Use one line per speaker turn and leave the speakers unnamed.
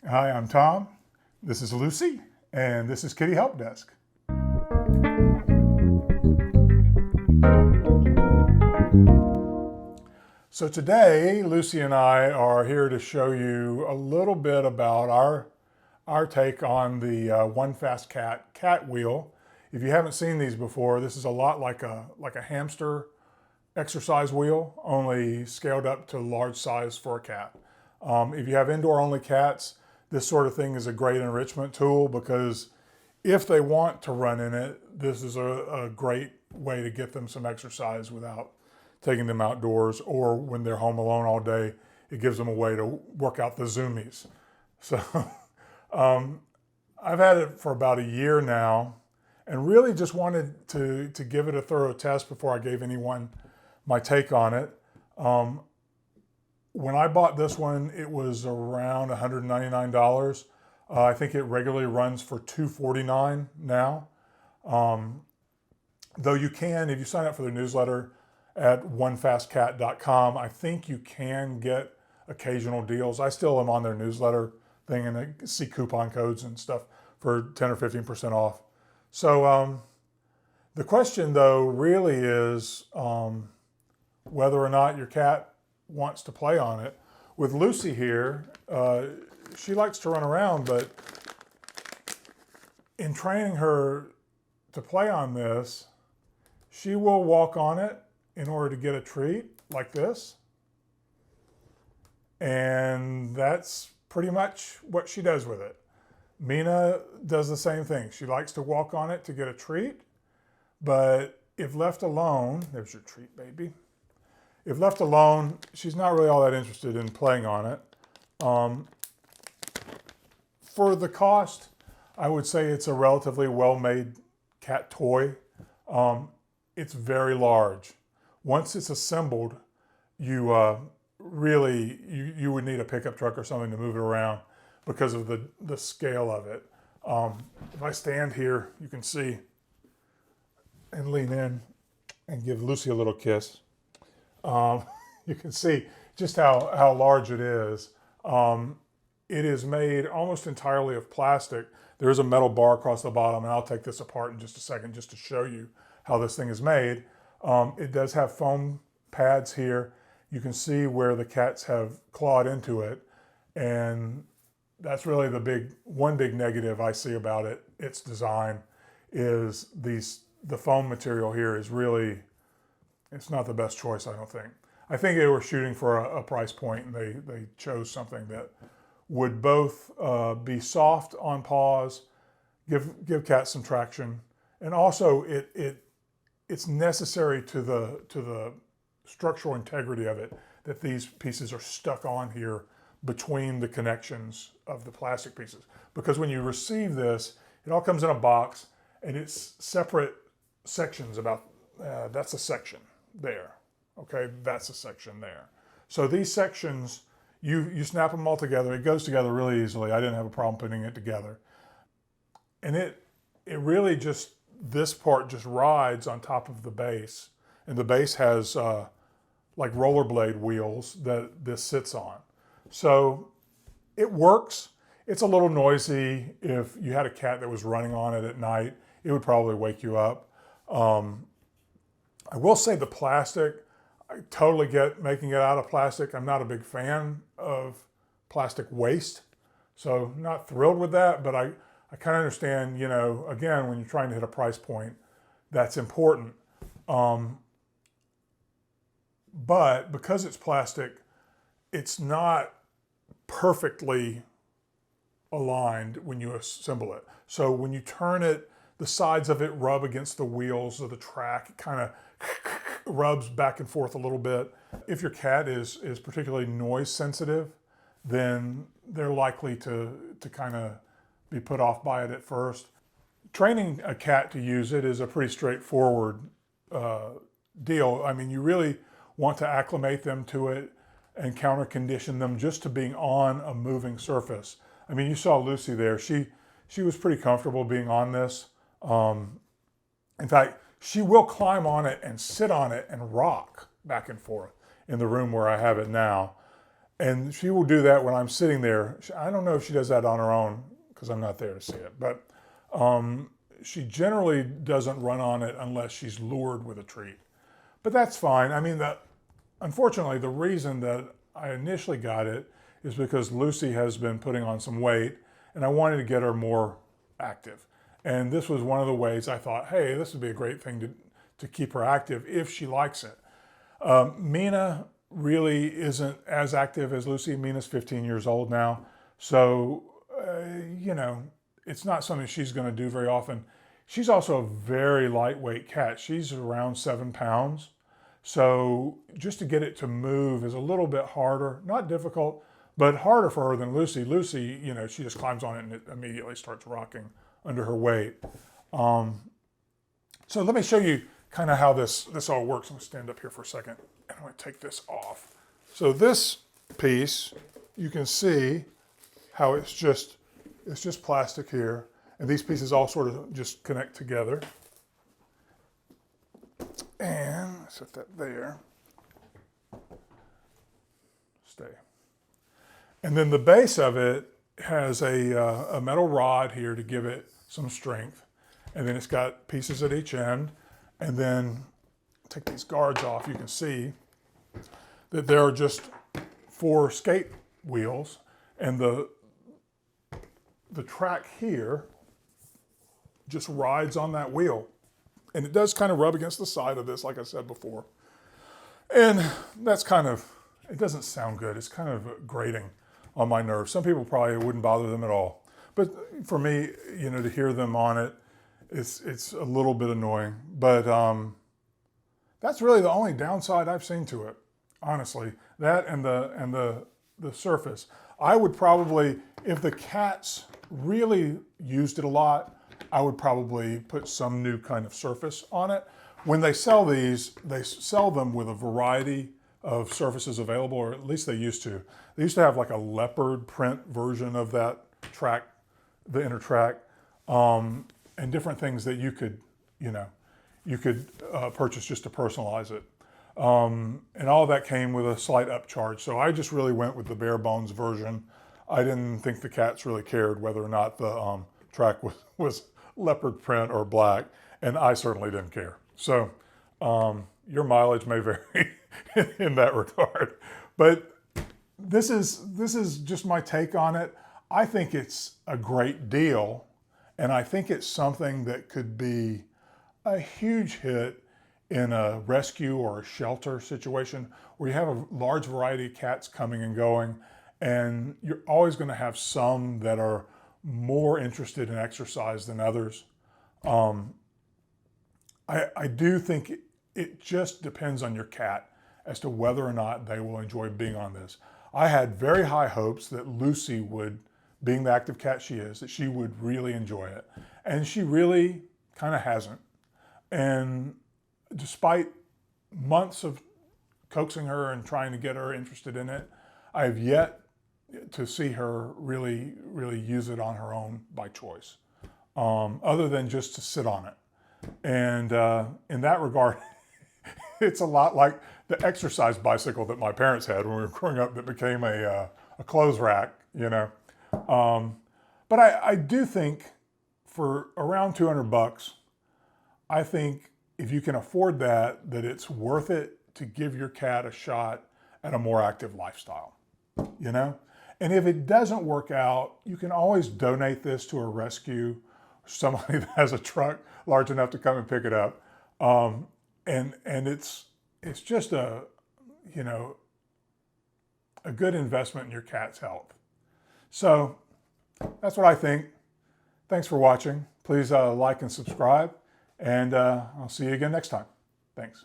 Hi, I'm Tom. This is Lucy, and this is Kitty Help Desk. So today, Lucy and I are here to show you a little bit about our take on the onefastcat cat wheel. If you haven't seen these before, this is a lot like a hamster exercise wheel, only scaled up to large size for a cat. If you have indoor-only cats, this sort of thing is a great enrichment tool because if they want to run in it, this is a great way to get them some exercise without taking them outdoors, or when they're home alone all day, it gives them a way to work out the zoomies. So I've had it for about a year now and really just wanted to give it a thorough test before I gave anyone my take on it. When I bought this one, it was around $199. I think it regularly runs for $249 now. Though you can, if you sign up for their newsletter at onefastcat.com, I think you can get occasional deals. I still am on their newsletter thing and I see coupon codes and stuff for 10 or 15% off. So the question though really is whether or not your cat wants to play on it. With Lucy here, she likes to run around, but in training her to play on this, she will walk on it in order to get a treat like this. And that's pretty much what she does with it. Mina does the same thing. She likes to walk on it to get a treat, but if left alone, there's your treat, baby. If left alone, she's not really all that interested in playing on it. For the cost, I would say it's a relatively well-made cat toy. It's very large. Once it's assembled, you would need a pickup truck or something to move it around because of the scale of it. If I stand here, you can see and lean in and give Lucy a little kiss. You can see just how large it is. It is made almost entirely of plastic. There is a metal bar across the bottom, and I'll take this apart in just a second just to show you how this thing is made. It does have foam pads here. You can see where the cats have clawed into it, and that's really one big negative I see about it. Its design is the foam material here is really, it's not the best choice, I don't think. I think they were shooting for a price point, and they chose something that would both be soft on paws, give cats some traction, and also it's necessary to the structural integrity of it that these pieces are stuck on here between the connections of the plastic pieces. Because when you receive this, it all comes in a box and it's separate sections that's a section there. Okay, that's a section there. So these sections, you snap them all together. It goes together really easily. I didn't have a problem putting it together. And it really just, this part just rides on top of the base. And the base has like rollerblade wheels that this sits on. So it works. It's a little noisy. If you had a cat that was running on it at night, it would probably wake you up. I will say the plastic, I totally get making it out of plastic. I'm not a big fan of plastic waste, so not thrilled with that, but I kind of understand, again, when you're trying to hit a price point, that's important. But because it's plastic, it's not perfectly aligned when you assemble it. So when you turn it, the sides of it rub against the wheels of the track. It kind of rubs back and forth a little bit. If your cat is particularly noise sensitive, then they're likely to kind of be put off by it at first. Training a cat to use it is a pretty straightforward deal. I mean, you really want to acclimate them to it and counter condition them just to being on a moving surface. I mean, you saw Lucy there. She was pretty comfortable being on this. In fact, she will climb on it and sit on it and rock back and forth in the room where I have it now. And she will do that when I'm sitting there. I don't know if she does that on her own because I'm not there to see it, but she generally doesn't run on it unless she's lured with a treat. But that's fine. I mean, unfortunately, the reason that I initially got it is because Lucy has been putting on some weight and I wanted to get her more active. And this was one of the ways I thought, hey, this would be a great thing to keep her active if she likes it. Mina really isn't as active as Lucy. Mina's 15 years old now. So, you know, it's not something she's going to do very often. She's also a very lightweight cat. She's around 7 pounds. So just to get it to move is a little bit harder, not difficult, but harder for her than Lucy. Lucy, you know, she just climbs on it and it immediately starts rocking under her weight. So let me show you kind of how this all works. I'm going to stand up here for a second and I'm going to take this off. So this piece, you can see how it's just plastic here. And these pieces all sort of just connect together. And set that there. Stay. And then the base of it has a metal rod here to give it some strength. And then it's got pieces at each end. And then take these guards off. You can see that there are just 4 skate wheels. And the track here just rides on that wheel. And it does kind of rub against the side of this, like I said before. And that's kind of, it doesn't sound good. It's kind of grating on my nerves. Some people probably wouldn't bother them at all. But for me, you know, to hear them on it, it's a little bit annoying. But that's really the only downside I've seen to it, honestly. That and the surface. I would probably, if the cats really used it a lot, I would probably put some new kind of surface on it. When they sell these, they sell them with a variety of surfaces available, or at least they used to. They used to have like a leopard print version of that track, the inner track, and different things that you could, you know, purchase just to personalize it. And all of that came with a slight upcharge. So I just really went with the bare bones version. I didn't think the cats really cared whether or not the track was leopard print or black, and I certainly didn't care. So your mileage may vary in that regard. But this is just my take on it. I think it's a great deal, and I think it's something that could be a huge hit in a rescue or a shelter situation where you have a large variety of cats coming and going, and you're always going to have some that are more interested in exercise than others. I do think it just depends on your cat as to whether or not they will enjoy being on this. I had very high hopes that Lucy would, being the active cat she is, that she would really enjoy it. And she really kind of hasn't. And despite months of coaxing her and trying to get her interested in it, I have yet to see her really use it on her own by choice, other than just to sit on it. And in that regard, it's a lot like the exercise bicycle that my parents had when we were growing up that became a clothes rack, you know. But I do think for around $200, I think if you can afford that it's worth it to give your cat a shot at a more active lifestyle, you know? And if it doesn't work out, you can always donate this to a rescue, somebody that has a truck large enough to come and pick it up. And it's just a good investment in your cat's health. So that's what I think. Thanks for watching. Please like and subscribe, and I'll see you again next time. Thanks.